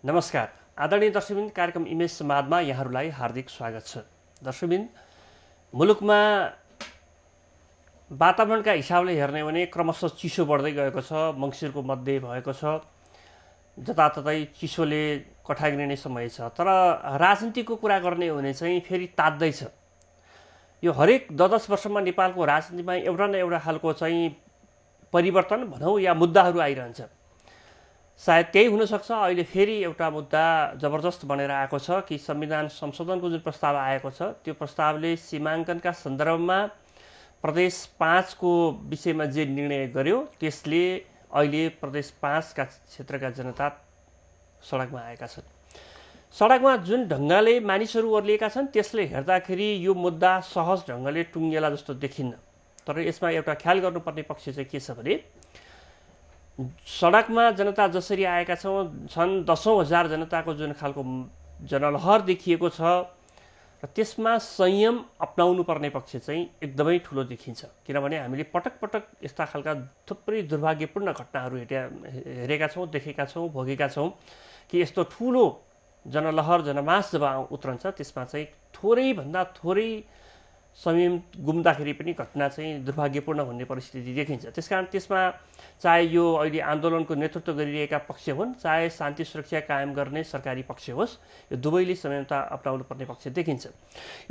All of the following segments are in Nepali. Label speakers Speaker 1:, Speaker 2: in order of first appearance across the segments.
Speaker 1: नमस्कार आदरणीय दर्शकबिन कार्यक्रम इमेज संवादमा यहाँहरूलाई हार्दिक स्वागत छ। दर्शकबिन मुलुकमा वातावरणका हिसाबले हेर्ने भने क्रमशः चिसो बढ्दै गएको छ। मङ्सिरको मध्य भएको छ, जताततै चिसोले कठागिने समय छ। तर राजनीतिको कुरा गर्ने हो भने चाहिँ फेरि तात्दैछ। यो हरेक 10-10 वर्षमा नेपालको राजनीतिमा एउटा न एउटा खालको चाहिँ परिवर्तन भनौँ या मुद्दाहरू आइरहन्छ। सायद त्यही हुनसक्छ अहिले फेरि एउटा मुद्दा जबरजस्त बनेर आएको छ कि संविधान संशोधनको जुन प्रस्ताव आएको छ त्यो प्रस्तावले सीमाङ्कनका सन्दर्भमा प्रदेश 5 को विषयमा जे निर्णय गर्यो त्यसले अहिले प्रदेश 5 का क्षेत्रका जनता सडकमा आएका छन्। सडकमा जुन ढङ्गले मानिसहरू ओर्लिएका छन् त्यसले हेर्दाखेरि यो मुद्दा सहज ढङ्गले टुङ्गेला जस्तो देखिन्न। तर यसमा एउटा ख्याल गर्नुपर्ने पक्ष चाहिँ के छ भने सडकमा जनता जसरी आएका छन् 10,000 जनताको जुन खालको जनलहर देखिएको छ र त्यसमा संयम अपनाउनु पर्ने पक्ष चाहिँ एकदमै ठुलो देखिन्छ। किनभने हामीले पटक पटक यस्ता खालका थुप्रै दुर्भाग्यपूर्ण घटनाहरू हेरेका छौँ, देखेका छौँ, भोगेका छौँ कि यस्तो ठुलो जनलहर जनमास जब उत्रन्छ त्यसमा चाहिँ थोरैभन्दा थोरै संयम गुम्दाखेरि पनि घटना चाहिँ दुर्भाग्यपूर्ण हुने परिस्थिति देखिन्छ। त्यसकारण त्यसमा चाहे यो अहिले आन्दोलनको नेतृत्व गरिरहेका पक्ष हुन् चाहे शान्ति सुरक्षा कायम गर्ने सरकारी पक्ष होस्, यो दुवैले संयमता अपनाउनु पर्ने पक्ष देखिन्छ।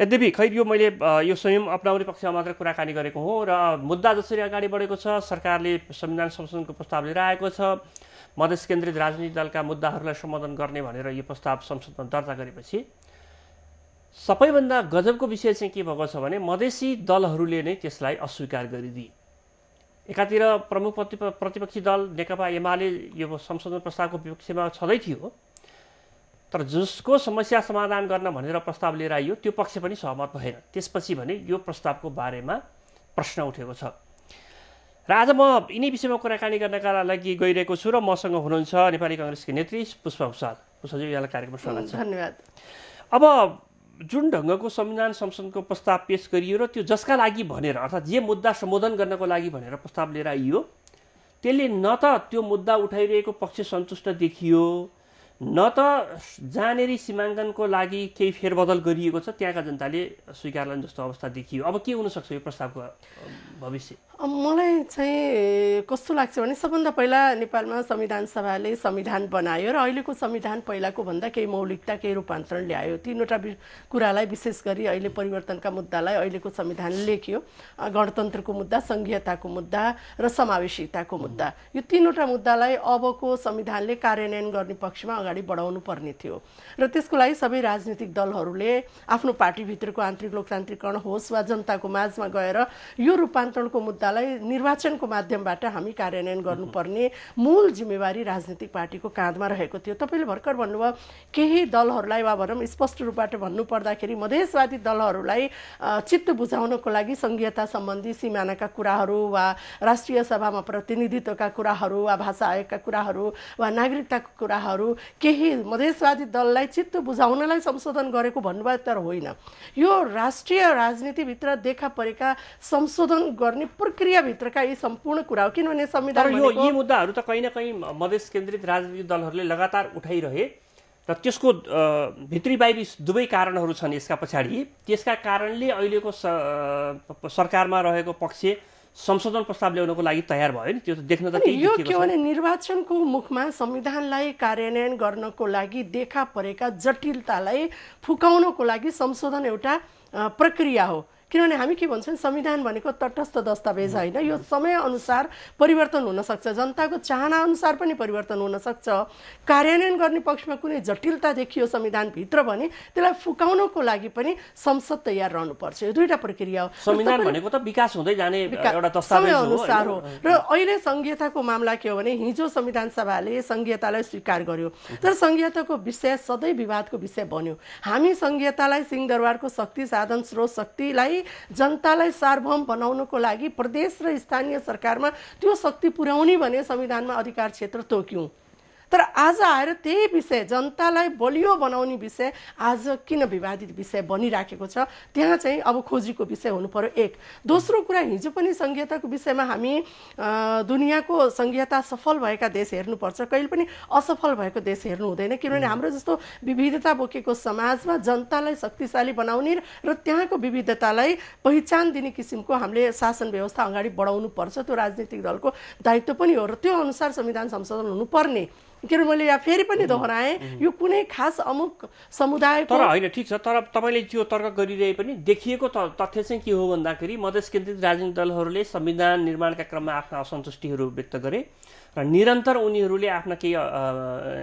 Speaker 1: यद्यपि खै यो मैले यो संयम अपनाउने पक्षमा मात्र कुराकानी गरेको हो र मुद्दा जसरी अगाडि बढेको छ, सरकारले संविधान संशोधनको प्रस्ताव लिएर आएको छ, मधेस केन्द्रित राजनीतिक दलका मुद्दाहरूलाई सम्बोधन गर्ने भनेर यो प्रस्ताव संसदमा दर्ता गरेपछि सबैभन्दा गजबको विषय चाहिँ के भएको छ भने मधेसी दलहरूले नै त्यसलाई अस्वीकार गरिदिए। एकातिर प्रमुख प्रतिपक्षी दल नेकपा एमाले यो संशोधन प्रस्तावको विपक्षमा छँदै थियो, तर जसको समस्या समाधान गर्न भनेर प्रस्ताव लिएर आइयो त्यो पक्ष पनि सहमत भएन। त्यसपछि भने यो प्रस्तावको बारेमा प्रश्न उठेको छ र आज म यिनै विषयमा कुराकानी गर्नका लागि गइरहेको छु र मसँग हुनुहुन्छ नेपाली काङ्ग्रेसकी नेत्री पुष्पा भुसाल। पुष्पाजी, यहाँलाई कार्यक्रममा स्वागत छ।
Speaker 2: धन्यवाद।
Speaker 1: अब जुन ढङ्गको संविधान संशोधनको प्रस्ताव पेश गरियो र त्यो जसका लागि भनेर अर्थात् जे मुद्दा सम्बोधन गर्नको लागि भनेर प्रस्ताव लिएर आइयो त्यसले न त त्यो मुद्दा उठाइरहेको पक्ष सन्तुष्ट देखियो न त जहाँनेरि सीमाङ्कनको लागि केही फेरबदल गरिएको छ त्यहाँका जनताले स्वीकारलन जस्तो अवस्था देखियो। अब के हुनसक्छ यो प्रस्तावको भविष्य?
Speaker 2: मलाई चाहिँ कस्तो लाग्छ भने सबभन्दा पहिला नेपालमा संविधान सभाले संविधान बनायो र अहिलेको संविधान पहिलाको भन्दा केही मौलिकता केही रूपान्तरण ल्यायो। तीनवटा कुरालाई विशेष गरी अहिले परिवर्तनका मुद्दालाई अहिलेको संविधानले लेख्यो। गणतन्त्रको मुद्दा, संघीयताको मुद्दा र समावेशिताको मुद्दा, यो तीनवटा मुद्दालाई अबको संविधानले कार्यान्वयन गर्ने पक्षमा अगाडि बढाउनु पर्ने थियो र त्यसको लागि सबै राजनीतिक दलहरूले आफ्नो पार्टीभित्रको आन्तरिक लोकतान्त्रिकरण होस् वा जनताको माझमा गएर यो रूपान्तरणको मुद्दालाई निर्वाचनको माध्यमबाट हामी कार्यान्वयन गर्नुपर्ने मूल जिम्मेवारी राजनीतिक पार्टीको काँधमा रहेको थियो। तपाईँले भर्खर भन्नुभयो केही दलहरूलाई वा भनौँ स्पष्ट रूपबाट भन्नुपर्दाखेरि मधेसवादी दलहरूलाई चित्त बुझाउनको लागि संघीयता सम्बन्धी सिमानाका कुराहरू वा राष्ट्रिय सभामा प्रतिनिधित्वका कुराहरू वा भाषा आयोगका कुराहरू वा नागरिकताको कुराहरू केही मधेसवादी दललाई चित्त बुझाउनलाई संशोधन गरेको भन्नुभयो, तर होइन। यो राष्ट्रिय राजनीतिभित्र देखा परेका संशोधन गर्ने प्रक्रियाभित्रका यी सम्पूर्ण कुरा हो। किनभने संविधान
Speaker 1: यी मुद्दाहरू त कहीँ न कहीँ मधेस केन्द्रित राजनीतिक दलहरूले लगातार उठाइरहे र त्यसको भित्री बाहिरी दुवै कारणहरू छन् यसका पछाडि। त्यसका कारणले अहिलेको सरकारमा रहेको पक्ष संशोधन प्रस्ताव ल्याउनको लागि तयार भयो नि। त्यो त देख्न त
Speaker 2: यो के भने निर्वाचनको मुखमा संविधानलाई कार्यान्वयन गर्नको लागि देखा परेका जटिलतालाई फुकाउनको लागि संशोधन एउटा प्रक्रिया हो। किनभने हामी के भन्छौँ संविधान भनेको तटस्थ दस्तावेज होइन, यो समयअनुसार परिवर्तन हुनसक्छ, जनताको चाहना अनुसार पनि परिवर्तन हुनसक्छ। कार्यान्वयन गर्ने पक्षमा कुनै जटिलता देखियो संविधानभित्र भने त्यसलाई फुकाउनको लागि पनि संसद तयार रहनुपर्छ। यो दुईटा प्रक्रिया हो।
Speaker 1: संविधान भनेको त विकास हुँदै जाने एउटा दस्तावेज
Speaker 2: अनुसार हो र अहिले संघीयताको मामला के हो भने हिजो संविधान सभाले संघीयतालाई स्वीकार गर्यो, तर संघीयताको विषय सधैँ विवादको विषय बन्यो। हामी संघीयतालाई सिंहदरबारको शक्ति साधन स्रोत शक्तिलाई जनतालाई सार्वभौम बनाउनको लागि प्रदेश र स्थानीय सरकारमा त्यो शक्ति पुर्याउने भने संविधानमा अधिकार क्षेत्र तोक्यौँ। तर आज आएर त्यही विषय जनतालाई बलियो बनाउने विषय आज किन विवादित विषय बनिराखेको छ, त्यहाँ चाहिँ अब खोजीको विषय हुनु पर्यो। एक दोस्रो कुरा, हिजो पनि संघीयताको विषयमा हामी दुनियाँको संघीयता सफल भएका देश हेर्नुपर्छ, कहिले पनि असफल भएको देश हेर्नु हुँदैन। किनभने हाम्रो जस्तो विविधता बोकेको समाजमा जनतालाई शक्तिशाली बनाउने र त्यहाँको विविधतालाई पहिचान दिने किसिमको हामीले शासन व्यवस्था अगाडि बढाउनु पर्छ। त्यो राजनीतिक दलको दायित्व पनि हो र त्यो अनुसार संविधान संशोधन हुनुपर्ने। किनभने मैले यहाँ फेरि पनि दोहोऱ्याएँ, यो कुनै खास अमुक समुदायको
Speaker 1: तर होइन, ठिक छ, तर तपाईँले त्यो तर्क गरिरहे पनि देखिएको तथ्य चाहिँ के हो भन्दाखेरि मधेस केन्द्रित राजनीतिक दलहरूले संविधान निर्माणका क्रममा आफ्ना असन्तुष्टिहरू व्यक्त गरे र निरन्तर उनीहरूले आफ्ना केही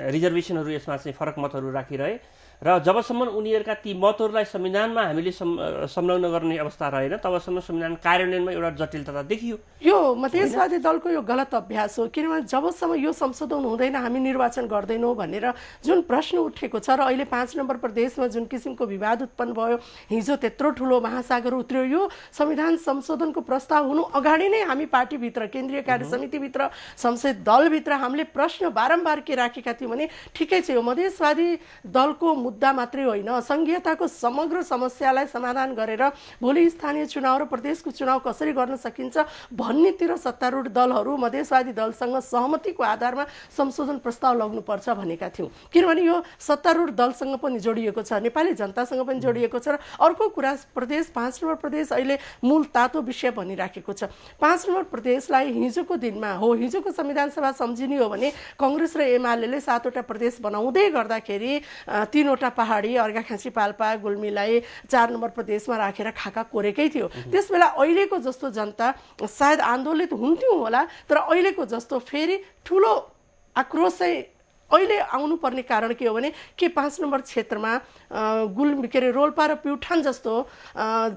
Speaker 1: रिजर्भेसनहरू यसमा चाहिँ फरक मतहरू राखिरहे र जबसम्म उनीहरूका ती मतहरूलाई संविधानमा हामीले संलग्न गर्ने अवस्था रहेन तबसम्म संविधान कार्यान्वयनमा एउटा जटिलता देखियो।
Speaker 2: यो मधेसवादी दलको यो गलत अभ्यास हो। किनभने जबसम्म यो संशोधन हुँदैन हामी निर्वाचन गर्दैनौँ भनेर जुन प्रश्न उठेको छ र अहिले 5 नम्बर प्रदेशमा जुन किसिमको विवाद उत्पन्न भयो, हिजो त्यत्रो ठुलो महासागर उत्र्यो, यो संविधान संशोधनको प्रस्ताव हुनु अगाडि नै हामी पार्टीभित्र, केन्द्रीय कार्य समितिभित्र, संसद दलभित्र हामीले प्रश्न बारम्बार के राखेका थियौँ भने ठिकै छ, यो मधेसवादी दलको मुद्दा मात्रै होइन, संघीयताको समग्र समस्यालाई समाधान गरेर भोलि स्थानीय चुनाव र प्रदेशको चुनाव कसरी गर्न सकिन्छ भन्नेतिर सत्तारूढ दलहरू मधेसवादी दलसँग सहमतिको आधारमा संशोधन प्रस्ताव लग्नुपर्छ भनेका थियौँ। किनभने यो सत्तारूढ दलसँग पनि जोडिएको छ, नेपाली जनतासँग पनि जोडिएको छ। र अर्को कुरा, प्रदेश 5 नम्बर प्रदेश अहिले मूल तातो विषय बनिराखेको छ। 5 नम्बर प्रदेशलाई हिजोको दिनमा हो, हिजोको संविधान सभा सम्झिने हो भने कङ्ग्रेस र एमाले 7वटा प्रदेश बनाउँदै गर्दाखेरि 3वटा पहाडी अर्घाखाँची पाल्पा गुल्मीलाई 4 नम्बर प्रदेशमा राखेर खाका कोरेकै थियो। त्यसबेला अहिलेको जस्तो जनता सायद आन्दोलित हुन्थ्यौँ होला, तर अहिलेको जस्तो फेरि ठुलो आक्रोश चाहिँ अहिले आउनुपर्ने कारण के हो भने के 5 नम्बर क्षेत्रमा रोल्पा र प्युठान जस्तो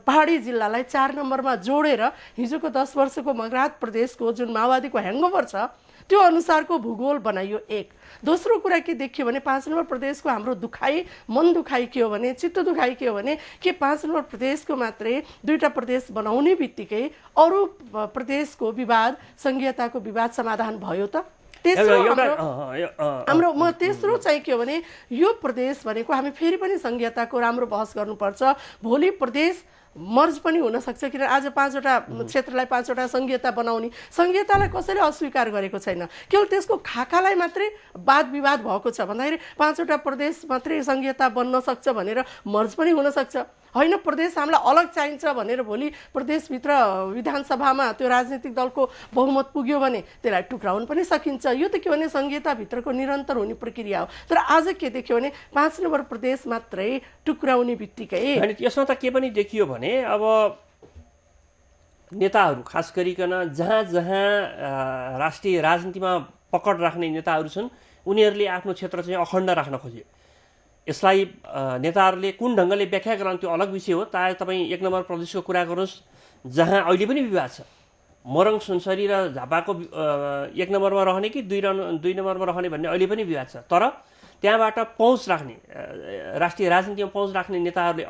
Speaker 2: पहाडी जिल्लालाई 4 नम्बरमा जोडेर हिजोको 10 वर्षको मगराहट प्रदेशको जुन माओवादीको ह्याङओभर छ त्यो अनुसारको भूगोल बनाइयो। एक दोस्रो कुरा के देखियो भने 5 नम्बर प्रदेशको हाम्रो दुखाइ, मन दुखाइ के हो भने, चित्त दुखाइ के हो भने के 5 नम्बर प्रदेशको मात्रै 2टा प्रदेश बनाउने बित्तिकै अरू प्रदेशको विवाद, संघीयताको विवाद समाधान भयो त? हाम्रो तेस्रो चाहिँ के हो भने यो प्रदेश भनेको हामी फेरि पनि संघीयताको राम्रो बहस गर्नुपर्छ। भोलि प्रदेश मर्ज पनि हुन सक्छ, किन आज 5वटा क्षेत्रलाई 5वटा संघीयता बनाउने, संघीयतालाई कसैले अस्वीकार गरेको छैन, केवल त्यसको खाकालाई मात्रै वाद विवाद भएको छ। भन्दाखेरि 5वटा प्रदेश मात्रै संघीयता बन्न सक्छ भनेर मर्ज पनि हुन सक्छ, होइन प्रदेश हामीलाई अलग चाहिन्छ भनेर भोलि प्रदेशभित्र विधानसभामा त्यो राजनीतिक दलको बहुमत पुग्यो भने त्यसलाई टुक्राउन पनि सकिन्छ। यो त के भने संघीयताभित्रको निरन्तर हुने प्रक्रिया हो। तर आज के देख्यो भने 5 नम्बर प्रदेश मात्रै टुक्राउने बित्तिकै
Speaker 1: यसमा त के पनि देखियो भने अब नेताहरू खास गरिकन जहाँ जहाँ राष्ट्रिय राजनीतिमा पकड राख्ने नेताहरू छन् उनीहरूले आफ्नो क्षेत्र चाहिँ अखण्ड राख्न खोज्यो। यसलाई नेताहरूले कुन ढङ्गले व्याख्या गराउनु त्यो अलग विषय हो। तपाईँ 1 नम्बर प्रदेशको कुरा गर्नुहोस् जहाँ अहिले पनि विवाद छ, मोरङ सुनसरी र झापाको 1 नम्बरमा रहने कि 2 नम्बरमा रहने भन्ने अहिले पनि विवाद छ। तर त्यहाँबाट पहुँच राख्ने, राष्ट्रिय राजनीतिमा पहुँच राख्ने नेताहरूले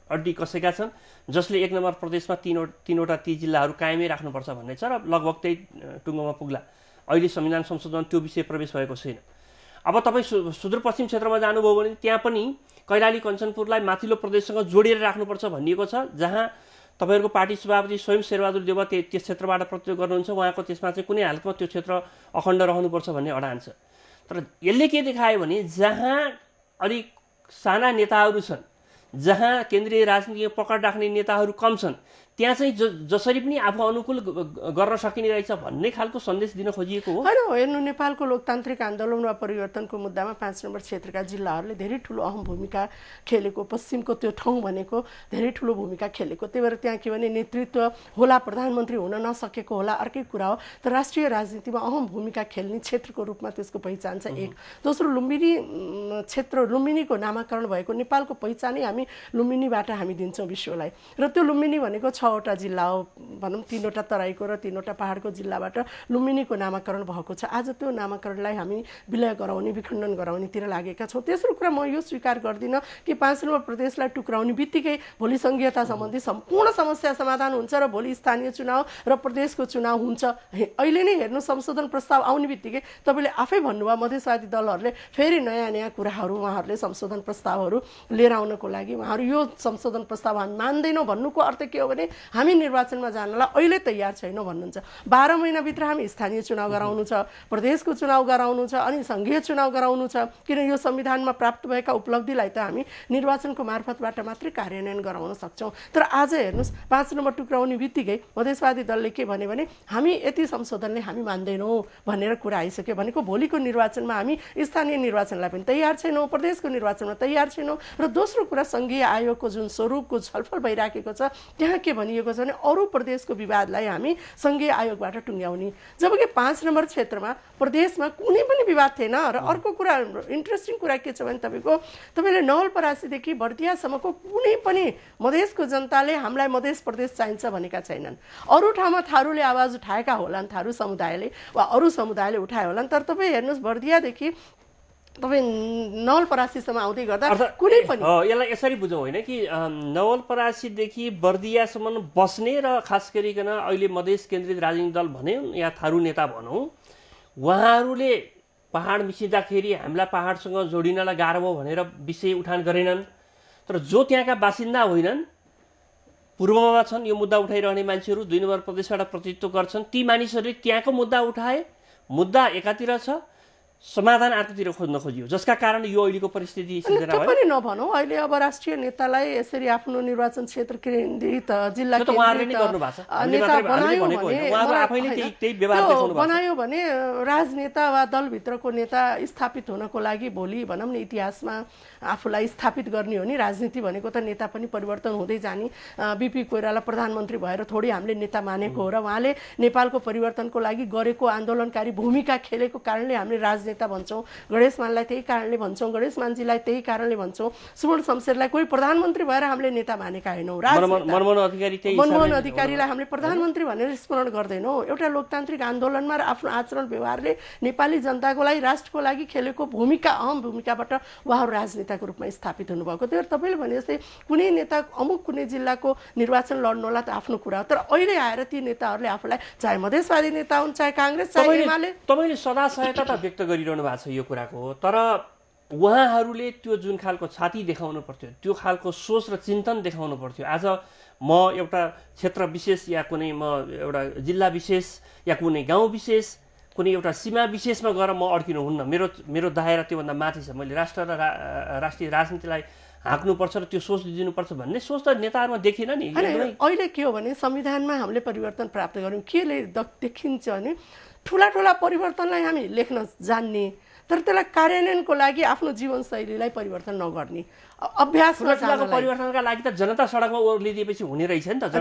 Speaker 1: अड्डी कसेका छन्, जसले 1 नम्बर प्रदेशमा तीनवटा ती जिल्लाहरू कायमै राख्नुपर्छ भन्ने छ र लगभग त्यही टुङ्गोमा पुग्ला। अहिले संविधान संशोधन त्यो विषय प्रवेश भएको छैन। अब तपाईँ सुदूरपश्चिम क्षेत्रमा जानुभयो भने त्यहाँ पनि कैलाली कञ्चनपुरलाई माथिल्लो प्रदेशसँग जोडेर राख्नुपर्छ भनिएको छ, जहाँ तपाईँहरूको पार्टी सभापति स्वयं शेरबहादुर देउवा त्यस क्षेत्रबाट प्रतिनिधित्व गर्नुहुन्छ। उहाँको त्यसमा चाहिँ कुनै हालतमा त्यो क्षेत्र अखण्ड रहनुपर्छ भन्ने अडान छ। तर यसले के देखायो भने जहाँ अलिक साना नेताहरू छन्, जहाँ केन्द्रीय राजनीतिमा पकड राख्ने नेताहरू कम छन्, त्यहाँ चाहिँ जसरी पनि आफू अनुकूल गर्न सकिने रहेछ भन्ने खालको सन्देश दिन खोजिएको हो।
Speaker 2: होइन, हेर्नु नेपालको लोकतान्त्रिक आन्दोलन वा परिवर्तनको मुद्दामा 5 नम्बर क्षेत्रका जिल्लाहरूले धेरै ठुलो अहम भूमिका खेलेको, पश्चिमको त्यो ठाउँ भनेको धेरै ठुलो भूमिका खेलेको। त्यही भएर त्यहाँ के भने नेतृत्व होला, प्रधानमन्त्री हुन नसकेको होला अर्कै कुरा हो, तर राष्ट्रिय राजनीतिमा अहम भूमिका खेल्ने क्षेत्रको रूपमा त्यसको पहिचान छ। एक दोस्रो लुम्बिनी क्षेत्र, लुम्बिनीको नामाकरण भएको नेपालको पहिचानै हामी लुम्बिनीबाट हामी दिन्छौँ विश्वलाई, र त्यो लुम्बिनी भनेको 6 6वटा जिल्ला हो भनौँ, 3वटा तराईको र 3वटा पहाडको जिल्लाबाट लुम्बिनीको नामाकरण भएको छ। आज त्यो नामाकरणलाई हामी विलय गराउने, विखण्डन गराउनेतिर लागेका छौँ। तेस्रो कुरा, म यो स्वीकार गर्दिनँ कि 5 नम्बर प्रदेशलाई टुक्राउने बित्तिकै भोलि संघीयता सम्बन्धी सम्पूर्ण समस्या समाधान हुन्छ र भोलि स्थानीय चुनाव र प्रदेशको चुनाव हुन्छ। अहिले नै हेर्नु, संशोधन प्रस्ताव आउने बित्तिकै तपाईँले आफै भन्नुभयो मधेसवादी दलहरूले फेरि नयाँ नयाँ कुराहरू, उहाँहरूले संशोधन प्रस्तावहरू लिएर आउनको लागि उहाँहरू यो संशोधन प्रस्ताव हामी मान्दैनौँ भन्नुको अर्थ के हो भने हामी निर्वाचनमा जानलाई अहिले तयार छैनौँ भन्नुहुन्छ। 12 महिनाभित्र हामी स्थानीय चुनाव गराउनु छ, प्रदेशको चुनाव गराउनु छ, अनि सङ्घीय चुनाव गराउनु छ। किन यो संविधानमा प्राप्त भएका उपलब्धिलाई त हामी निर्वाचनको मार्फतबाट मात्रै कार्यान्वयन गराउन सक्छौँ। तर आज हेर्नुहोस्, 5 नम्बर टुक्राउने बित्तिकै मधेसवादी दलले के भन्यो भने हामी यति संशोधनले हामी मान्दैनौँ भनेर कुरा आइसक्यो। भनेको भोलिको निर्वाचनमा हामी स्थानीय निर्वाचनलाई पनि तयार छैनौँ, प्रदेशको निर्वाचनमा तयार छैनौँ। र दोस्रो कुरा, सङ्घीय आयोगको जुन स्वरूपको छलफल भइराखेको छ त्यहाँ के भनिएको छ भने अरू प्रदेशको विवादलाई हामी सङ्घीय आयोगबाट टुङ्ग्याउने, जबकि 5 नम्बर क्षेत्रमा प्रदेशमा कुनै पनि विवाद थिएन। र अर्को कुरा, इन्ट्रेस्टिङ कुरा के छ भने तपाईँले नवलपरासीदेखि बर्दियासम्मको कुनै पनि मधेसको जनताले हामीलाई मधेस प्रदेश चाहिन्छ भनेका छैनन्। अरू ठाउँमा थारूले आवाज उठाएका होलान्, थारू समुदायले वा अरू समुदायले उठाए होलान्, तर तपाईँ हेर्नुहोस् बर्दियादेखि तपाईँ नवलपरासीसम्म आउँदै गर्दा कुनै पनि
Speaker 1: यसलाई यसरी बुझौँ होइन कि नवलपरासीदेखि बर्दियासम्म बस्ने र खास गरिकन अहिले मधेस केन्द्रित राजनीतिक दल भनौँ या थारू नेता भनौँ, उहाँहरूले पहाड मिसिँदाखेरि हामीलाई पहाडसँग जोडिनलाई गाह्रो भयो भनेर विषय उठान गरेनन्। तर जो त्यहाँका बासिन्दा होइनन्, पूर्वमा छन् यो मुद्दा उठाइरहने मान्छेहरू, 2 नम्बर प्रदेशबाट प्रतिनिधित्व गर्छन्, ती मानिसहरूले त्यहाँको मुद्दा उठाए, मुद्दा एकातिर छ, समाधान अर्कोतिर खोज्न खोजियो, जसका कारण यो अहिलेको परिस्थिति सिर्जना भयो।
Speaker 2: पनि नभनौँ, अहिले अब राष्ट्रिय नेतालाई यसरी आफ्नो निर्वाचन क्षेत्र केन्द्रित, जिल्ला बनायो भने राजनेता वा दलभित्रको नेता स्थापित हुनको लागि भोलि भनौँ न इतिहासमा आफूलाई स्थापित गर्ने हो नि। राजनीति भनेको त नेता पनि परिवर्तन हुँदै जाने। बिपी कोइराला प्रधानमन्त्री भएर थोरै हामीले नेता मानेको हो र उहाँले नेपालको परिवर्तनको लागि गरेको आन्दोलनकारी भूमिका खेलेको कारणले हामीले राजनेता भन्छौँ। गणेश मानलाई त्यही कारणले भन्छौँ, गणेश मानजीलाई त्यही कारणले भन्छौँ, सुवर्ण शमशेरलाई कोही प्रधानमन्त्री भएर हामीले नेता मानेका होइनौँ। मनमोहन अधिकारीलाई हामीले प्रधानमन्त्री भनेर स्मरण गर्दैनौँ। एउटा लोकतान्त्रिक आन्दोलनमा र आफ्नो आचरण व्यवहारले नेपाली जनताको लागि, राष्ट्रको लागि खेलेको भूमिका, अहम भूमिकाबाट उहाँहरू राजनेताको रूपमा स्थापित हुनुभएको थियो। तपाईँले भने जस्तै कुनै नेता अमुक कुनै जिल्लाको निर्वाचन लड्नुहोला त आफ्नो कुरा हो, तर अहिले आएर ती नेताहरूले आफूलाई चाहे मधेसवादी नेता हुन्, चाहे काङ्ग्रेस, चाहे एमाले,
Speaker 1: तपाईँले सदा सहायता त व्यक्त गरिरहनु भएको छ यो कुराको, तर उहाँहरूले त्यो जुन खालको छाती देखाउनु पर्थ्यो, त्यो खालको सोच र चिन्तन देखाउनु पर्थ्यो। आज म एउटा क्षेत्र विशेष या कुनै म एउटा जिल्ला विशेष या कुनै गाउँ विशेष, कुनै एउटा सीमा विशेषमा गएर म अड्किनु हुन्न। मेरो दायरा त्योभन्दा माथि छ। मैले राष्ट्र र राष्ट्रिय राजनीतिलाई हाँक्नुपर्छ र त्यो सोच दिनुपर्छ भन्ने सोच त नेताहरूमा देखिन नि।
Speaker 2: अहिले के हो भने संविधानमा हामीले परिवर्तन प्राप्त गऱ्यौँ, केले देखिन्छ भने ठुला ठुला परिवर्तनलाई हामी लेख्न जान्ने, तर त्यसलाई कार्यान्वयनको लागि आफ्नो जीवनशैलीलाई परिवर्तन नगर्ने, अभ्यासमा
Speaker 1: परिवर्तनका लागि त जनता सडकमा ओर्लिदिएपछि हुने रहेछ नि त।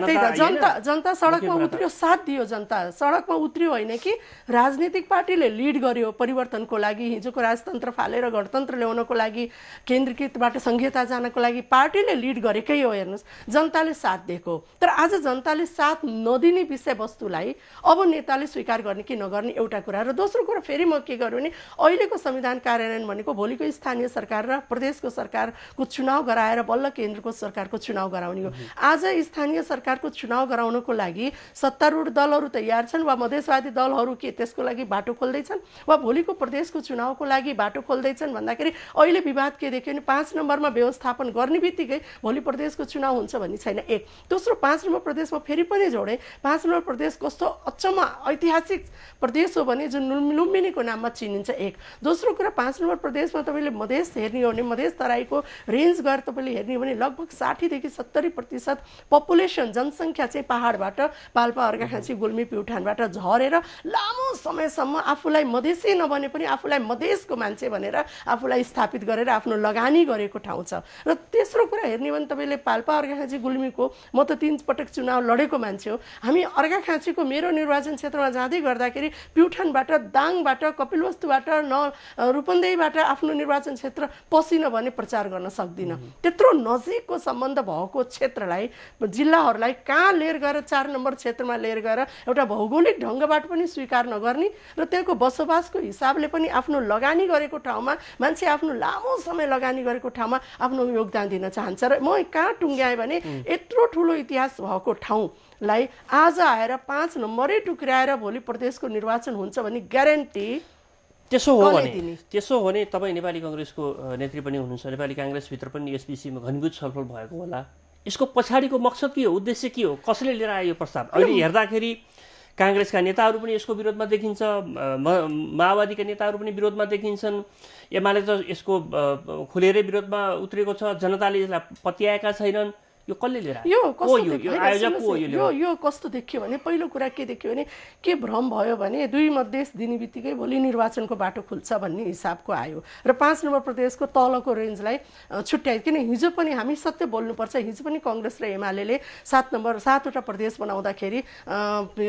Speaker 2: जनता सडकमा उत्रियो, साथ दियो, जनता सडकमा उत्रियो, होइन कि राजनीतिक पार्टीले लिड गर्यो परिवर्तनको लागि। हिजोको राजतन्त्र फालेर गणतन्त्र ल्याउनको लागि, केन्द्रीकृतबाट संघीयता जानको लागि पार्टीले लिड गरेकै हो। हेर्नुहोस्, जनताले साथ दिएको, तर आज जनताले साथ नदिने विषयवस्तुलाई अब नेताले स्वीकार गर्ने कि नगर्ने एउटा कुरा। र दोस्रो कुरा फेरि म के गर्छु भने अहिलेको संविधान कार्यान्वयन भनेको भोलिको स्थानीय सरकार र प्रदेशको सरकारको चुनाव गराएर बल्ल केन्द्रको सरकारको चुनाव गराउने हो। आज स्थानीय सरकारको चुनाव गराउनको लागि सत्तारूढ दलहरू तयार छन् वा मधेसवादी दलहरू के त्यसको लागि बाटो खोल्दैछन् वा भोलिको प्रदेशको चुनावको लागि बाटो खोल्दैछन् भन्दाखेरि अहिले विवाद के देख्यो भने 5 नम्बरमा व्यवस्थापन गर्ने बित्तिकै भोलि प्रदेशको चुनाव हुन्छ भन्ने छैन। एक दोस्रो 5 नम्बर प्रदेशमा फेरि पनि जोडे, 5 नम्बर प्रदेश कस्तो अचम्म ऐतिहासिक प्रदेश हो भने जुन लुम्बिनीको नाममा चिनिन्छ। एक दोस्रो कुरा 5 नम्बर प्रदेशमा तपाईँले मधेस हेर्ने हो भने मधेस तराईको रेन्ज गएर तपाईँले हेर्ने हो भने लगभग 60 देखि 70% पपुलेसन जनसङ्ख्या चाहिँ पहाडबाट पाल्पा, अर्घाखाँची, गुल्मी, प्युठानबाट झरेर लामो समयसम्म आफूलाई मधेसी नबने पनि आफूलाई मधेसको मान्छे भनेर आफूलाई स्थापित गरेर आफ्नो लगानी गरेको ठाउँ छ। र तेस्रो कुरा हेर्ने हो भने तपाईँले पाल्पा, अर्घाखाँची, गुल्मीको म त 3 पटक चुनाव लडेको मान्छे हो। हामी अर्घाखाँचीको मेरो निर्वाचन क्षेत्रमा जाँदै गर्दाखेरि प्युठानबाट, दाङबाट, कपिलवस्तुबाट, रूपन्देहीबाट आफ्नो निर्वाचन क्षेत्र पसिन भने प्रचार गर्न सक्छ। सक्दिनँ। त्यत्रो नजिकको सम्बन्ध भएको क्षेत्रलाई जिल्लाहरूलाई कहाँ लिएर गएर 4 नम्बर क्षेत्रमा लिएर गएर एउटा भौगोलिक ढङ्गबाट पनि स्वीकार नगर्ने र त्यहाँको बसोबासको हिसाबले पनि आफ्नो लगानी गरेको ठाउँमा मान्छे आफ्नो लामो समय लगानी गरेको ठाउँमा आफ्नो योगदान दिन चाहन्छ। र म कहाँ टुङ्ग्याएँ भने यत्रो ठुलो इतिहास भएको ठाउँलाई आज आएर 5 नम्बरै टुक्राएर भोलि प्रदेशको निर्वाचन हुन्छ भने ग्यारेन्टी
Speaker 1: त्यसो हो भने तपाईँ नेपाली काङ्ग्रेसको नेत्री पनि हुनुहुन्छ, नेपाली काङ्ग्रेसभित्र पनि यस विषयमा घनीभूत छलफल भएको होला। यसको पछाडिको मकसद के हो, उद्देश्य के हो, कसले लिएर आयो यो प्रस्ताव? अहिले हेर्दाखेरि काङ्ग्रेसका नेताहरू पनि यसको विरोधमा देखिन्छ, माओवादीका नेताहरू पनि विरोधमा देखिन्छन्, एमाले त यसको खुलेरै विरोधमा उत्रेको छ, जनताले यसलाई पत्याएका छैनन्। यो कसले लिएर
Speaker 2: यो कस्तो देखियो भने पहिलो कुरा के देखियो भने के भ्रम भयो भने 2 मधेस दिने बित्तिकै भोलि निर्वाचनको बाटो खुल्छ भन्ने हिसाबको आयो र 5 नम्बर प्रदेशको तलको रेन्जलाई छुट्यायो। किन हिजो पनि हामी सत्य बोल्नुपर्छ, हिजो पनि काङ्ग्रेस र एमाले 7वटा प्रदेश बनाउँदाखेरि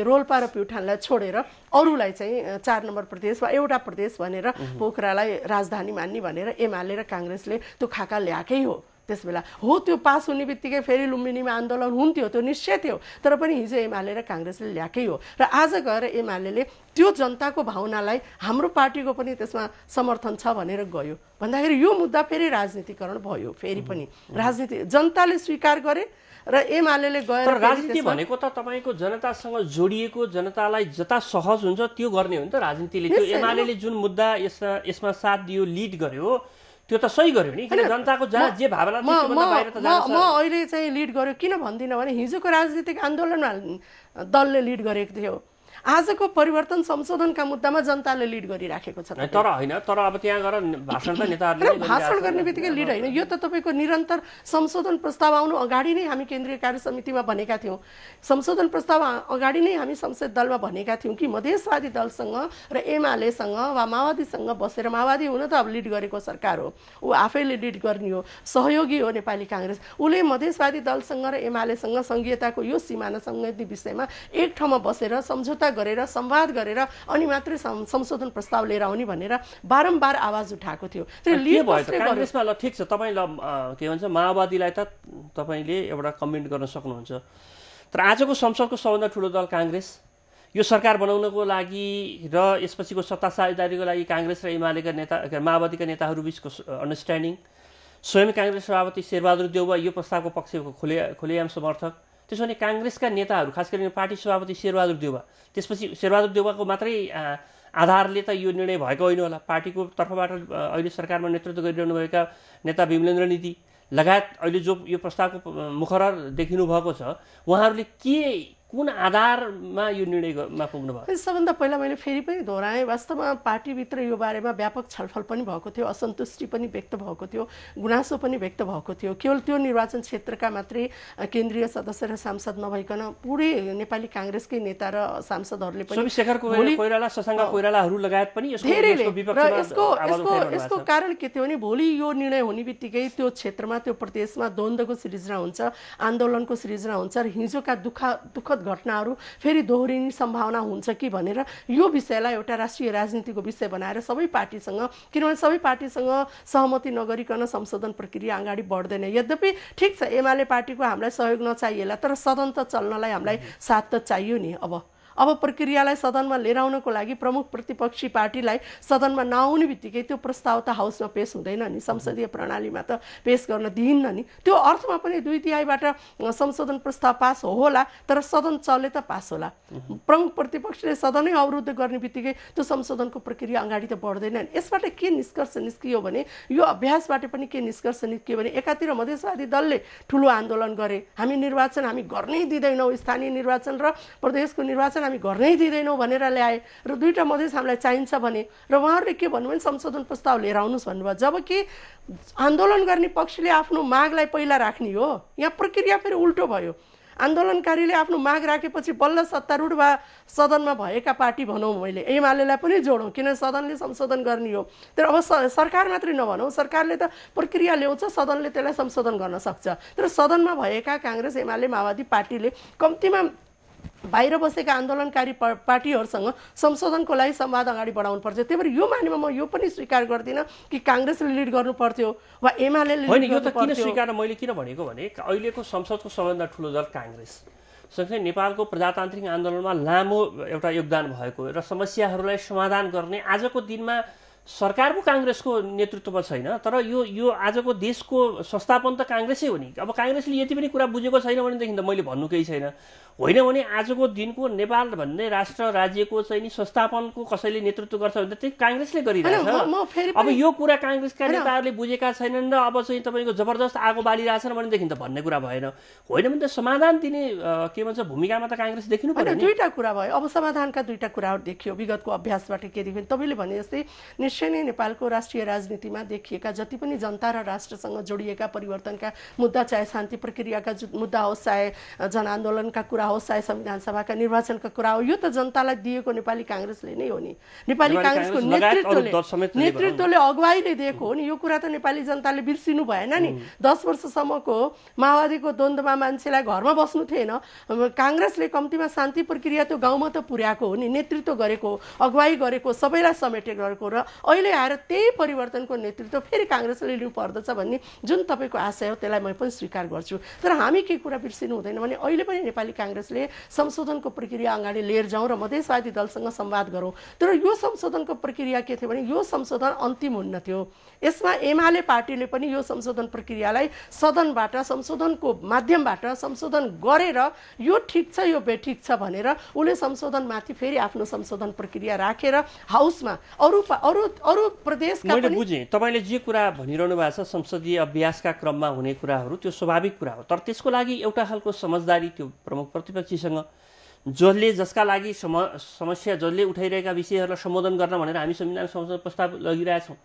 Speaker 2: रोल्पा र प्युठानलाई छोडेर अरूलाई चाहिँ 4 नम्बर प्रदेश वा एउटा प्रदेश भनेर पोखरालाई राजधानी मान्ने भनेर एमाले र काङ्ग्रेसले त्यो खाका ल्याएकै हो। त्यसबेला हो त्यो पास हुने बित्तिकै फेरि लुम्बिनीमा आन्दोलन हुन्थ्यो, त्यो निश्चय थियो, तर पनि हिजो एमाले र काङ्ग्रेसले ल्याएकै हो। र आज गएर एमाले त्यो जनताको भावनालाई हाम्रो पार्टीको पनि त्यसमा समर्थन छ भनेर गयो भन्दाखेरि यो मुद्दा फेरि राजनीतिकरण भयो। फेरि पनि राजनीति जनताले स्वीकार गरे र एमाले गएर
Speaker 1: राजनीति भनेको त तपाईँको जनतासँग जोडिएको, जनतालाई जता सहज हुन्छ त्यो गर्ने हो नि त राजनीतिले। त्यो एमाले जुन मुद्दा यसमा साथ दियो, लिड गर्यो, त्यो त सही गर्यो नि, किन जनताको जहाँ जे भावना थियो त्योभन्दा बाहिर त जान्छ।
Speaker 2: म अहिले चाहिँ लिड गर्यो किन भन्दिनँ भने हिजोको राजनीतिक आन्दोलनमा दलले लिड गरेको थियो, आजको परिवर्तन संशोधनका मुद्दामा जनताले लिड गरिराखेको छ।
Speaker 1: तर होइन, तर अब त्यहाँ गएर भाषण त नेताहरूले
Speaker 2: भाषण गर्ने बित्तिकै लिड होइन, यो त तपाईँको निरन्तर संशोधन प्रस्ताव आउनु अगाडि नै हामी केन्द्रीय कार्य समितिमा भनेका थियौँ, संशोधन प्रस्ताव अगाडि नै हामी संसद दलमा भनेका थियौँ कि मधेसवादी दलसँग र एमालेसँग वा माओवादीसँग बसेर, माओवादी हुन त अब लिड गरेको सरकार हो, ऊ आफैले लिड गर्ने हो, सहयोगी हो नेपाली काङ्ग्रेस, उसले मधेसवादी दलसँग र एमालेसँग सङ्घीयताको यो सिमाना सङ्गति विषयमा एक ठाउँमा बसेर सम्झौता गरेर संवाद गरेर अनि मात्रै संशोधन प्रस्ताव लिएर आउने भनेर बारम्बार आवाज उठाएको थियो।
Speaker 1: काङ्ग्रेसमा ल ठिक छ, तपाईँ के भन्छ माओवादीलाई त तपाईँले एउटा कमेन्ट गर्न सक्नुहुन्छ, तर आजको संसदको सबभन्दा ठुलो दल काङ्ग्रेस, यो सरकार बनाउनको लागि र यसपछिको सत्ता साझेदारीको लागि काङ्ग्रेस र एमालेका नेता, माओवादीका नेताहरू बिचको अन्डरस्ट्यान्डिङ, स्वयं काङ्ग्रेस सभापति शेरबहादुर देउवा यो प्रस्तावको पक्षको खुलेआम समर्थक, त्यसो भने काङ्ग्रेसका नेताहरू खास गरी पार्टी सभापति शेरबहादुर देउवा, त्यसपछि शेरबहादुर देउवाको मात्रै आधारले त यो निर्णय भएको होइन होला, पार्टीको तर्फबाट अहिले सरकारमा नेतृत्व गरिरहनुभएका नेता विमलेन्द्र निधि लगायत अहिले जो यो प्रस्तावको मुखरर देखिनु भएको छ, उहाँहरूले कुन आधारमा यो निर्णयमा पुग्नु भयो?
Speaker 2: सबभन्दा पहिला मैले फेरि पनि दोहोऱ्याएँ, वास्तवमा पार्टीभित्र यो बारेमा व्यापक छलफल पनि भएको थियो, असन्तुष्टि पनि व्यक्त भएको थियो, गुनासो पनि व्यक्त भएको थियो। केवल त्यो निर्वाचन क्षेत्रका मात्रै केन्द्रीय सदस्य र सांसद नभइकन पुरै नेपाली काङ्ग्रेसकै नेता र सांसदहरूले पनि,
Speaker 1: शेखर कोइराला, शशाङ्क कोइरालाहरू लगायत पनि
Speaker 2: यसको कारण के थियो भने भोलि यो निर्णय हुने बित्तिकै त्यो क्षेत्रमा, त्यो प्रदेशमा द्वन्द्वको सृजना हुन्छ, आन्दोलनको सृजना हुन्छ र हिजोका दुःखद घटनाहरू फेरि दोहोरिने सम्भावना हुन्छ कि भनेर यो विषयलाई एउटा राष्ट्रिय राजनीतिको विषय बनाएर सबै पार्टीसँग, किनभने सबै पार्टीसँग सहमति नगरिकन संशोधन प्रक्रिया अगाडि बढ्दैन। यद्यपि ठिक छ, एमाले पार्टीको हामीलाई सहयोग नचाहिएला, तर सदन त चल्नलाई हामीलाई साथ त चाहियो नि। अब प्रक्रियालाई सदनमा लिएर आउनको लागि प्रमुख प्रतिपक्षी पार्टीलाई सदनमा नआउने बित्तिकै त्यो प्रस्ताव त हाउसमा पेश हुँदैन नि, संसदीय प्रणालीमा त पेश गर्न दिइन्न नि। त्यो अर्थमा पनि 2/3 संशोधन प्रस्ताव पास होला, तर सदन चले त पास होला। प्रमुख प्रतिपक्षले सदनै अवरुद्ध गर्ने बित्तिकै त्यो संशोधनको प्रक्रिया अगाडि त बढ्दैन। यसबाट के निष्कर्ष निस्कियो भने, यो अभ्यासबाट पनि के निष्कर्ष निस्कियो भने, एकातिर मधेसवादी दलले ठुलो आन्दोलन गरे, हामी निर्वाचन हामी गर्नै दिँदैनौँ, स्थानीय निर्वाचन र प्रदेशको निर्वाचन हामी गर्नै दिँदैनौँ भनेर ल्याए र 2टा मधेस हामीलाई चाहिन्छ भने, र उहाँहरूले के भन्नुभयो भने संशोधन प्रस्ताव लिएर आउनुहोस् भन्नुभयो। जबकि आन्दोलन गर्ने पक्षले आफ्नो मागलाई पहिला राख्ने हो, यहाँ प्रक्रिया फेरि उल्टो भयो। आन्दोलनकारीले आफ्नो माग राखेपछि बल्ल सत्तारूढ वा सदनमा भएका पार्टी भनौँ, मैले एमालेलाई पनि जोडौँ, किन सदनले संशोधन गर्ने हो। तर अब सरकार मात्रै नभनौँ, सरकारले त प्रक्रिया ल्याउँछ, सदनले त्यसलाई संशोधन गर्न सक्छ, तर सदनमा भएका काङ्ग्रेस, एमाले, माओवादी पार्टीले कम्तीमा बाहिर बसेका आन्दोलनकारी पार्टीहरूसँग संशोधनको लागि संवाद अगाडि बढाउनु पर्छ। त्यही भएर यो मानेमा म यो पनि स्वीकार गर्दिनँ कि काङ्ग्रेसले लिड गर्नु पर्थ्यो वा एमाले
Speaker 1: होइन। यो त किन स्वीकार मैले किन भनेको भने अहिलेको संसदको सबैभन्दा ठुलो दल काङ्ग्रेस सँगसँगै नेपालको प्रजातान्त्रिक आन्दोलनमा लामो एउटा योगदान भएको र समस्याहरूलाई समाधान गर्ने आजको दिनमा सरकार पो काङ्ग्रेसको नेतृत्वमा छैन, तर यो आजको देशको संस्थापन त काङ्ग्रेसै हो नि। अब काङ्ग्रेसले यति पनि कुरा बुझेको छैन भनेदेखि त मैले भन्नु केही छैन। होइन भने आजको दिनको नेपाल भन्ने राष्ट्र राज्यको चाहिँ नि संस्थापनको कसैले नेतृत्व गर्छ भने त्यही काङ्ग्रेसले गरिरहेछ। अब यो कुरा काङ्ग्रेसका नेताहरूले बुझेका छैनन् र अब चाहिँ तपाईँको जबरजस्त आगो बालिरहेछन् भनेदेखि त भन्ने कुरा भएन। होइन भने त समाधान दिने के भन्छ भूमिकामा त काङ्ग्रेस देखिनु पर्यो नि।
Speaker 2: दुईटा कुरा भयो। अब समाधानका दुईटा कुराहरू देखियो विगतको अभ्यासबाट के देखियो। तपाईँले भने जस्तै निश्चय नै नेपालको राष्ट्रिय राजनीतिमा देखिएका जति पनि जनता र राष्ट्रसँग जोडिएका परिवर्तनका मुद्दा, चाहे शान्ति प्रक्रियाका मुद्दा होस्, चाहे जनआन्दोलनका कुरा होस्, चाहे संविधान सभाका निर्वाचनका कुरा हो, यो त जनतालाई दिएको नेपाली काङ्ग्रेसले नै हो नि। नेपाली काङ्ग्रेसको नेतृत्वले अगुवाईले दिएको हो नि। यो कुरा त नेपाली जनताले बिर्सिनु भएन नि। 10 वर्षसम्मको माओवादीको द्वन्द्वमा मान्छेलाई घरमा बस्नु थिएन। काङ्ग्रेसले कम्तीमा शान्ति प्रक्रिया त्यो गाउँमा त पुर्याएको हो नि, नेतृत्व गरेको, अगुवाई गरेको, सबैलाई समेटे गरेको। र अहिले आएर त्यही परिवर्तनको नेतृत्व फेरि काङ्ग्रेसले लिनु पर्दछ भन्ने जुन तपाईँको आशय हो त्यसलाई म पनि स्वीकार गर्छु। तर हामी के कुरा बिर्सिनु हुँदैन भने अहिले पनि नेपाली काङ्ग्रेसले संशोधनको प्रक्रिया अगाडि लिएर जाउँ र मधेसवादी दलसँग संवाद गरौँ। तर यो संशोधनको प्रक्रिया के थियो भने यो संशोधन अन्तिम हुन्न थियो। यसमा एमाले पार्टीले पनि यो संशोधन प्रक्रियालाई सदनबाट संशोधनको माध्यमबाट संशोधन गरेर यो ठिक छ यो बेठिक छ भनेर उसले संशोधनमाथि फेरि आफ्नो संशोधन प्रक्रिया राखेर हाउसमा अरू प्रदेशका
Speaker 1: मैले बुझेँ तपाईँले जे कुरा भनिरहनु भएको छ संसदीय अभ्यासका क्रममा हुने कुराहरू त्यो स्वाभाविक कुरा हो। तर त्यसको लागि एउटा खालको समझदारी त्यो प्रमुख प्रतिपक्षीसँग जसका लागि समस्या जसले उठाइरहेका विषयहरूलाई सम्बोधन गर्न भनेर हामी संविधान संशोधन प्रस्ताव लगिरहेछौँ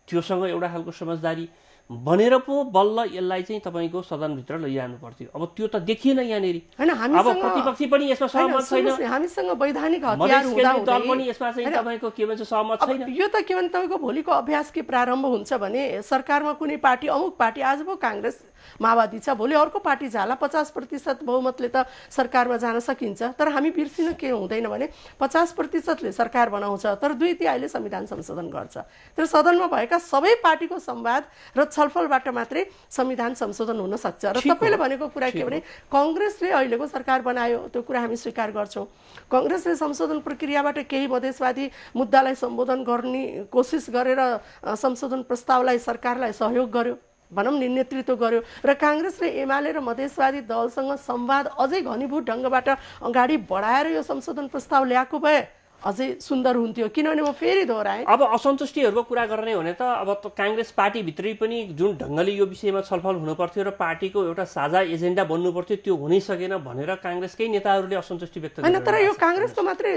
Speaker 1: त्योसँग एउटा खालको समझदारी बनेर पो बल्ल यसलाई चाहिँ तपाईँको सदनभित्र लैजानु पर्थ्यो। अब त्यो त देखिएन यहाँनिर। अब प्रतिपक्षी पनि यसमा सहमत छैन,
Speaker 2: हामीसँग वैधानिक हतियार हुँदा
Speaker 1: दल पनि यसमा चाहिँ तपाईँको के भन्छ सहमत छैन।
Speaker 2: यो त के भने तपाईँको भोलिको अभ्यास के प्रारम्भ हुन्छ भने सरकारमा कुनै पार्टी अमुक पार्टी आज पो काङ्ग्रेस माओवादी छ, भोलि अर्को पार्टी झाला 50% बहुमतले त सरकारमा जान सकिन्छ। तर हामी बिर्सिन के हुँदैन भने 50%ले सरकार बनाउँछ तर 2/3 संविधान संशोधन गर्छ। तर सदनमा भएका सबै पार्टीको संवाद र छलफलबाट मात्रै संविधान संशोधन हुन सक्छ। र तपाईँले भनेको कुरा के भने काङ्ग्रेसले अहिलेको सरकार बनायो त्यो कुरा हामी स्वीकार गर्छौँ। काङ्ग्रेसले संशोधन प्रक्रियाबाट केही मधेसवादी मुद्दालाई सम्बोधन गर्ने कोसिस गरेर संशोधन प्रस्तावलाई सरकारलाई सहयोग गर्यो भनौँ नि, नेतृत्व गर्यो। र काङ्ग्रेसले एमाले र मधेसवादी दलसँग संवाद अझै घनीभूत ढङ्गबाट अगाडि बढाएर यो संशोधन प्रस्ताव ल्याएको भए अझै सुन्दर हुन्थ्यो। किनभने म फेरि दोहोऱ्याएँ,
Speaker 1: अब असन्तुष्टिहरूको कुरा गर्ने भने त अब काङ्ग्रेस पार्टीभित्रै पनि जुन ढङ्गले यो विषयमा छलफल हुनुपर्थ्यो र पार्टीको एउटा साझा एजेन्डा बन्नु पर्थ्यो त्यो हुनै सकेन भनेर काङ्ग्रेसकै नेताहरूले असन्तुष्टि व्यक्त
Speaker 2: होइन। तर यो काङ्ग्रेसको मात्रै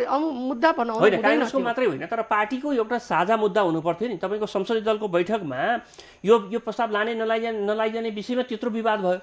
Speaker 2: मुद्दा बनाउनु
Speaker 1: होइन, काङ्ग्रेसको मात्रै होइन तर पार्टीको एउटा साझा मुद्दा हुनु पर्थ्यो नि। तपाईँको संसदीय दलको बैठकमा यो प्रस्ताव लाने नलाइजाने विषयमा त्यत्रो विवाद भयो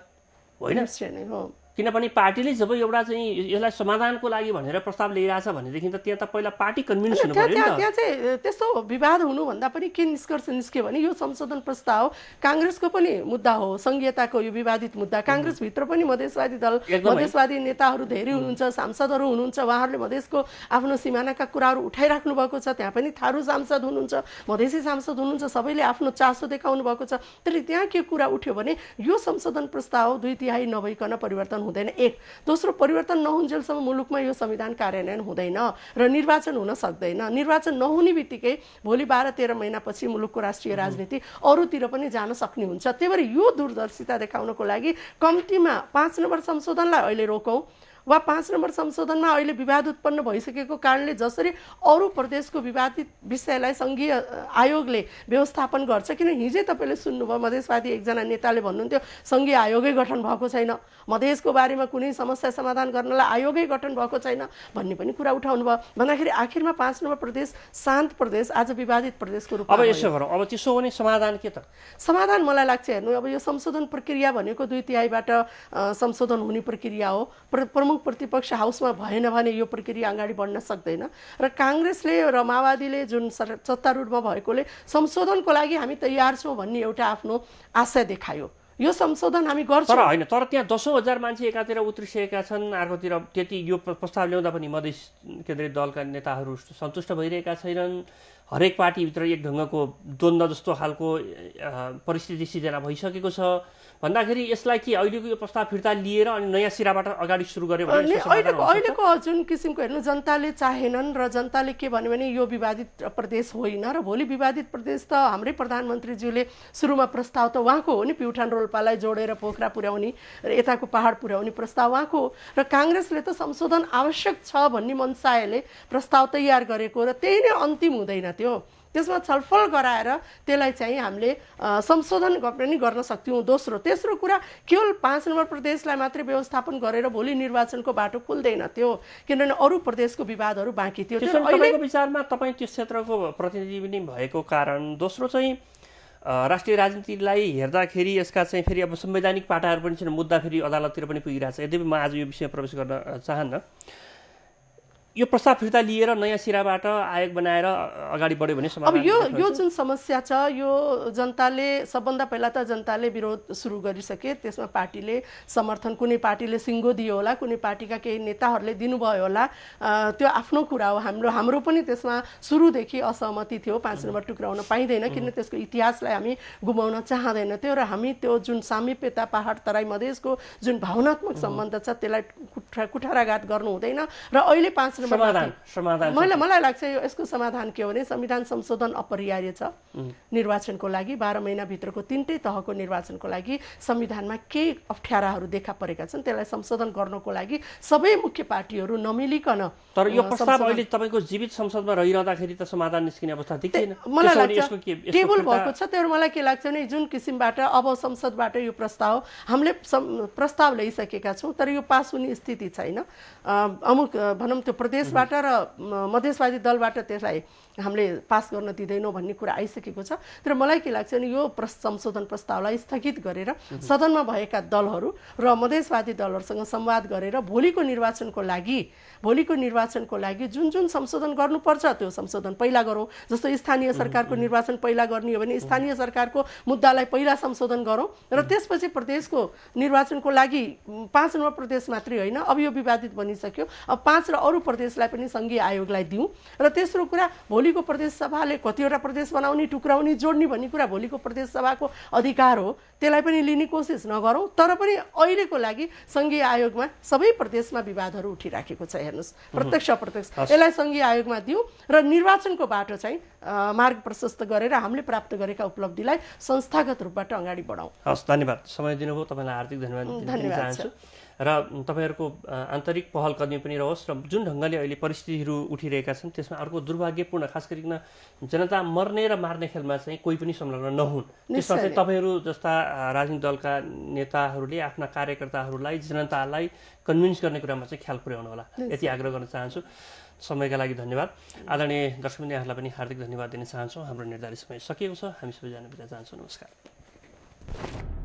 Speaker 1: होइन। किनभने पार्टीले जब एउटा चाहिँ यसलाई समाधानको लागि भनेर प्रस्ताव ल्याइरहेछ भनेदेखि त त्यहाँ त पहिला पार्टी कन्भिन्स हुनु पर्यो नि त।
Speaker 2: त्यहाँ चाहिँ त्यस्तो विवाद हुनुभन्दा पनि के निष्कर्ष निस्क्यो भने यो संशोधन प्रस्ताव काङ्ग्रेसको पनि मुद्दा हो, संघीयताको यो विवादित मुद्दा। काङ्ग्रेसभित्र पनि मधेसवादी दल मधेसवादी नेताहरू धेरै हुनुहुन्छ, सांसदहरू हुनुहुन्छ, उहाँहरूले मधेसको आफ्नो सिमानाका कुराहरू उठाइराख्नु भएको छ। त्यहाँ पनि थारू सांसद हुनुहुन्छ, मधेसी सांसद हुनुहुन्छ, सबैले आफ्नो चासो देखाउनु भएको छ। तर त्यहाँ के कुरा उठ्यो भने यो संशोधन प्रस्ताव 2/3 नभइकन परिवर्तन हुँदैन। एक दोस्रो परिवर्तन नहुन्जेलसम्म मुलुकमा यो संविधान कार्यान्वयन हुँदैन र निर्वाचन हुन सक्दैन। निर्वाचन नहुने बित्तिकै भोलि 12-13 महिनापछि मुलुकको राष्ट्रिय राजनीति अरूतिर पनि जान सक्ने हुन्छ। त्यही भएर यो दूरदर्शिता देखाउनको लागि कम्तीमा 5 नम्बर संशोधनलाई अहिले रोकौँ वा 5 नम्बर संशोधनमा अहिले विवाद उत्पन्न भइसकेको कारणले जसरी अरू प्रदेशको विवादित विषयलाई सङ्घीय आयोगले व्यवस्थापन गर्छ। किन हिजै तपाईँले सुन्नुभयो मधेसवादी एकजना नेताले भन्नुहुन्थ्यो सङ्घीय आयोगै गठन भएको छैन, मधेसको बारेमा कुनै समस्या समाधान गर्नलाई आयोगै गठन भएको छैन भन्ने पनि कुरा उठाउनु भयो। भन्दाखेरि आखिरमा 5 नम्बर प्रदेश शान्त प्रदेश आज विवादित प्रदेशको रूपमा।
Speaker 1: अब यसो गरौँ, अब त्यसो भने समाधान के त?
Speaker 2: समाधान मलाई लाग्छ हेर्नु, अब यो संशोधन प्रक्रिया भनेको 2/3बाट संशोधन हुने प्रक्रिया हो। प्रमुख प्रतिपक्ष हाउसमा भएन भने यो प्रक्रिया अगाडि बढ्न सक्दैन। र काङ्ग्रेसले र माओवादीले जुन सत्तारूढमा भएकोले संशोधनको लागि हामी तयार छौँ भन्ने एउटा आफ्नो आशय देखायो। यो संशोधन हामी गर्छौँ।
Speaker 1: तर होइन, तर त्यहाँ 10,000 मान्छे एकातिर उत्रिसकेका छन्, अर्कोतिर त्यति यो प्रस्ताव ल्याउँदा पनि मधेस केन्द्रीय दलका नेताहरू सन्तुष्ट भइरहेका छैनन्। हरेक पार्टीभित्र एक ढङ्गको द्वन्द्व जस्तो खालको परिस्थिति सिर्जना भइसकेको छ भन्दाखेरि यसलाई कि अहिलेको यो प्रस्ताव फिर्ता लिएर अनि नयाँ सिराबाट अगाडि सुरु गर्यो भने
Speaker 2: अहिलेको जुन किसिमको हेर्नु, जनताले चाहेनन् र जनताले के भन्यो भने यो विवादित प्रदेश होइन र भोलि विवादित प्रदेश त हाम्रै प्रधानमन्त्रीज्यूले सुरुमा प्रस्ताव त उहाँको हो नि, प्युठान रोल्पालाई जोडेर पोखरा पुर्याउने र यताको पहाड पुर्याउने प्रस्ताव उहाँको हो र काङ्ग्रेसले त संशोधन आवश्यक छ भन्ने मनसायले प्रस्ताव तयार गरेको र त्यही नै अन्तिम हुँदैन थियो। त्यसमा छलफल गराएर त्यसलाई चाहिँ हामीले संशोधन पनि गर्न सक्थ्यौँ। तेस्रो कुरा, केवल 5 नम्बर प्रदेशलाई मात्रै व्यवस्थापन गरेर भोलि निर्वाचनको बाटो खुल्दैन थियो, किनभने अरू प्रदेशको विवादहरू बाँकी थियो।
Speaker 1: तपाईँको विचारमा तपाईँ त्यो क्षेत्रको प्रतिनिधि पनि भएको कारण, दोस्रो चाहिँ राष्ट्रिय राजनीतिलाई हेर्दाखेरि यसका चाहिँ फेरि अब संवैधानिक पाटाहरू पनि छन्, मुद्दा फेरि अदालततिर पनि पुगिरहेको छ। यद्यपि म आज यो विषयमा प्रवेश गर्न चाहन्न। यो प्रस्ताव फिर्ता लिएर नयाँ सिराबाट आयोग बनाएर अगाडि बढ्यो भने
Speaker 2: अब यो जुन समस्या छ, यो जनताले सबभन्दा पहिला त जनताले विरोध सुरु गरिसके, त्यसमा पार्टीले समर्थन, कुनै पार्टीले सिङ्गो दियो होला, कुनै पार्टीका केही नेताहरूले दिनुभयो होला, त्यो आफ्नो कुरा हो। हाम्रो पनि त्यसमा सुरुदेखि असहमति थियो, 5 नम्बर टुक्राउन पाइँदैन, किन त्यसको इतिहासलाई हामी गुमाउन चाहँदैनथ्यौँ र हामी त्यो जुन सामिप्यता पहाड तराई मधेसको जुन भावनात्मक सम्बन्ध छ त्यसलाई कुठाराघात गर्नु हुँदैन। र अहिले 5 मलाई लाग्छ यसको समाधान के हो भने संविधान संशोधन अपरिहार्य छ निर्वाचनको लागि। 12 महिनाभित्रको 3टै तहको निर्वाचनको लागि संविधानमा केही अप्ठ्याराहरू देखा परेका छन्, त्यसलाई संशोधन गर्नको लागि सबै मुख्य पार्टीहरू नमिलिकन।
Speaker 1: तर यो प्रस्ताव अहिले तपाईँको जीवित संसदमा रहिरहँदाखेरि त समाधान निस्किने अवस्था देखिएन।
Speaker 2: मलाई लाग्छ टेबल भएको छ। त्यही मलाई के लाग्छ भने जुन किसिमबाट अब संसदबाट यो प्रस्ताव हामीले प्रस्ताव ल्याइसकेका छौँ, तर यो पास हुने स्थिति छैन। अमुक भनौँ त्यो प्रदेशबाट र मधेसवादी दलबाट त्यसलाई हामीले पास गर्न दिँदैनौँ भन्ने कुरा आइसकेको छ। तर मलाई के लाग्छ भने यो संशोधन प्रस्तावलाई स्थगित गरेर सदनमा भएका दलहरू र मधेसवादी दलहरूसँग संवाद गरेर भोलिको निर्वाचनको लागि जुन जुन संशोधन गर्नुपर्छ त्यो संशोधन पहिला गरौँ। जस्तो स्थानीय सरकारको निर्वाचन पहिला गर्ने हो भने स्थानीय सरकारको मुद्दालाई पहिला संशोधन गरौँ र त्यसपछि प्रदेशको निर्वाचनको लागि 5 नम्बर प्रदेश मात्रै होइन, अब यो विवादित बनिसक्यो, अब 5 र अरू प्रदेशलाई पनि सङ्घीय आयोगलाई दिउँ। र तेस्रो कुरा, भोलिको प्रदेश सभाले कतिवटा प्रदेश बनाउने, टुक्राउने, जोड्ने भन्ने कुरा भोलिको प्रदेश सभाको अधिकार हो, त्यसलाई पनि लिने कोसिस नगरौँ। तर पनि अहिलेको लागि सङ्घीय आयोगमा सबै प्रदेशमा विवादहरू उठिराखेको छ। हेर्नुहोस्, प्रत्यक्ष अप्रत्यक्ष यसलाई सङ्घीय आयोगमा दिउँ र निर्वाचनको बाटो चाहिँ मार्ग प्रशस्त गरेर हामीले प्राप्त गरेका उपलब्धिलाई संस्थागत रूपबाट अगाडि बढाउँ।
Speaker 1: हस्, धन्यवाद। समय दिनुभयो, तपाईँलाई हार्दिक धन्यवाद दिन चाहन्छु। र तपाईँहरूको आन्तरिक पहल कदमी पनि रहोस् र जुन ढङ्गले अहिले परिस्थितिहरू उठिरहेका छन् त्यसमा अर्को दुर्भाग्यपूर्ण, खास गरिकन जनता मर्ने र मार्ने खेलमा चाहिँ कोही पनि संलग्न नहुन्। त्यसमा चाहिँ तपाईँहरू जस्ता राजनीतिक दलका नेताहरूले आफ्ना कार्यकर्ताहरूलाई, जनतालाई कन्भिन्स गर्ने कुरामा चाहिँ ख्याल पुर्याउनु होला, यति आग्रह गर्न चाहन्छु। समयका लागि धन्यवाद। आदरणीय दर्शकवृन्दहरूलाई पनि हार्दिक धन्यवाद दिन चाहन्छौँ। हाम्रो निर्धारित समय सकिएको छ, हामी सबैजना बिदा चाहन्छौँ। नमस्कार।